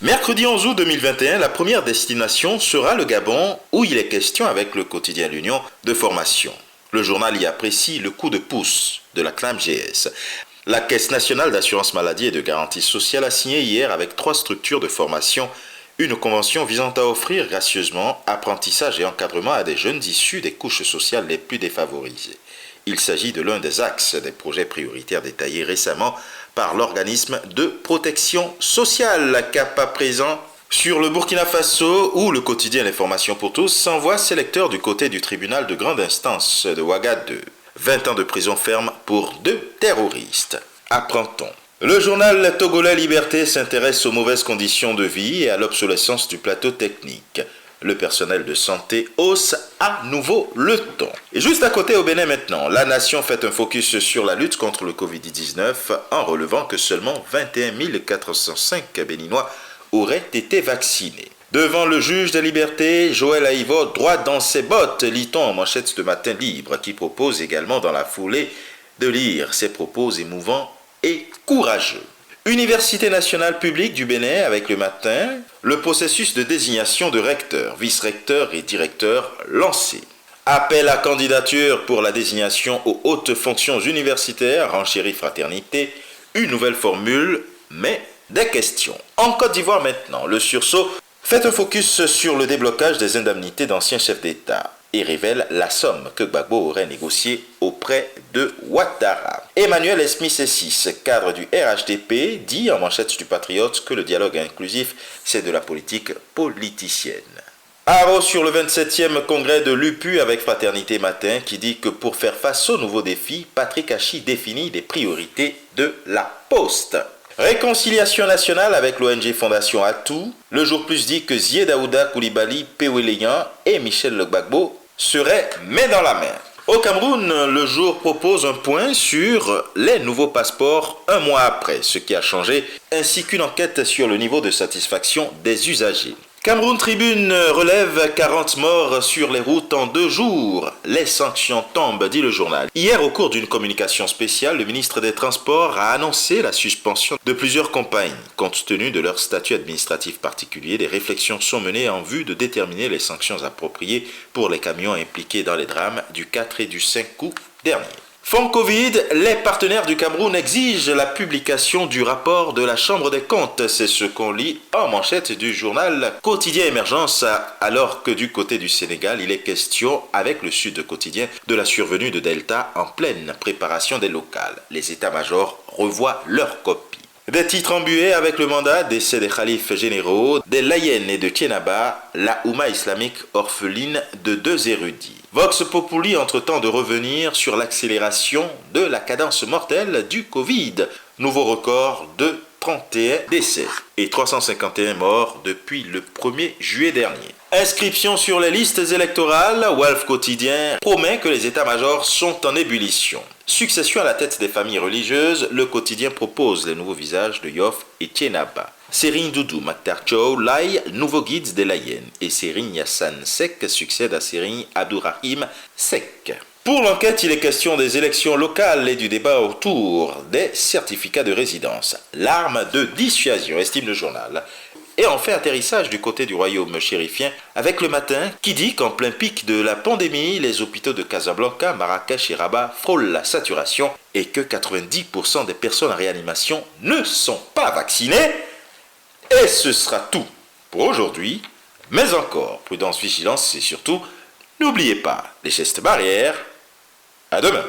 Mercredi 11 août 2021, la première destination sera le Gabon, où il est question avec le quotidien L'Union de formation. Le journal y apprécie le coup de pouce de la CNAMGS. La Caisse nationale d'assurance maladie et de garantie sociale a signé hier avec 3 structures de formation une convention visant à offrir gracieusement apprentissage et encadrement à des jeunes issus des couches sociales les plus défavorisées. Il s'agit de l'un des axes des projets prioritaires détaillés récemment par l'organisme de protection sociale CAP à présent sur le Burkina Faso où le quotidien L'Information pour tous s'envoie ses lecteurs du côté du tribunal de grande instance de Ouagadougou. 20 ans de prison ferme pour 2 terroristes. Apprend-on. Le journal togolais Liberté s'intéresse aux mauvaises conditions de vie et à l'obsolescence du plateau technique. Le personnel de santé hausse à nouveau le ton. Et juste à côté au Bénin maintenant, la nation fait un focus sur la lutte contre le Covid-19 en relevant que seulement 21 405 Béninois auraient été vaccinés. Devant le juge des libertés, Joël Aïvo, droit dans ses bottes, lit-on en manchette de Matin Libre, qui propose également dans la foulée de lire ses propos émouvants et courageux. Université nationale publique du Bénin avec le Matin, le processus de désignation de recteur, vice-recteur et directeur lancé. Appel à candidature pour la désignation aux hautes fonctions universitaires, renchérit Fraternité, une nouvelle formule, mais des questions. En Côte d'Ivoire maintenant, le sursaut fait un focus sur le déblocage des indemnités d'anciens chefs d'État et révèle la somme que Gbagbo aurait négociée auprès de Ouattara. Emmanuel Smith-Essis, cadre du RHDP, dit en manchette du Patriote que le dialogue inclusif, c'est de la politique politicienne. Haro sur le 27e congrès de l'UPU avec Fraternité Matin qui dit que pour faire face aux nouveaux défis, Patrick Hachi définit les priorités de la Poste. Réconciliation nationale avec l'ONG Fondation Atou. Le jour plus dit que Zié Daouda Koulibaly, Péouéléyan et Michel Gbagbo seraient main dans la main. Au Cameroun, le jour propose un point sur les nouveaux passeports un mois après, ce qui a changé, ainsi qu'une enquête sur le niveau de satisfaction des usagers. Cameroun Tribune relève 40 morts sur les routes en 2 jours. Les sanctions tombent, dit le journal. Hier, au cours d'une communication spéciale, le ministre des Transports a annoncé la suspension de plusieurs compagnies. Compte tenu de leur statut administratif particulier, des réflexions sont menées en vue de déterminer les sanctions appropriées pour les camions impliqués dans les drames du 4 et du 5 août dernier. Fonds Covid, les partenaires du Cameroun exigent la publication du rapport de la Chambre des comptes. C'est ce qu'on lit en manchette du journal Quotidien Émergence, alors que du côté du Sénégal, il est question, avec le Sud Quotidien, de la survenue de Delta en pleine préparation des locales. Les états-majors revoient leurs copies. Des titres embués avec le mandat, décès des khalifes généraux, des Layènes et de Tiénaba, la Oumma islamique orpheline de 2 érudits. Vox Populi entre-temps de revenir sur l'accélération de la cadence mortelle du Covid. Nouveau record de 31 décès et 351 morts depuis le 1er juillet dernier. Inscription sur les listes électorales, Walf Quotidien promet que les états-majors sont en ébullition. Succession à la tête des familles religieuses, le quotidien propose les nouveaux visages de Yoff et Tiénaba. Serigne Doudou Maktar Chow, Laye, nouveau guide des Layènes, et Serigne Yassan Sek succède à Serigne Abdourahim Sek. Pour l'enquête, il est question des élections locales et du débat autour des certificats de résidence. L'arme de dissuasion, estime le journal. Et enfin, atterrissage du côté du royaume chérifien avec le Matin qui dit qu'en plein pic de la pandémie, les hôpitaux de Casablanca, Marrakech et Rabat frôlent la saturation et que 90% des personnes en réanimation ne sont pas vaccinées. Et ce sera tout pour aujourd'hui. Mais encore, prudence, vigilance et surtout, n'oubliez pas les gestes barrières. À demain.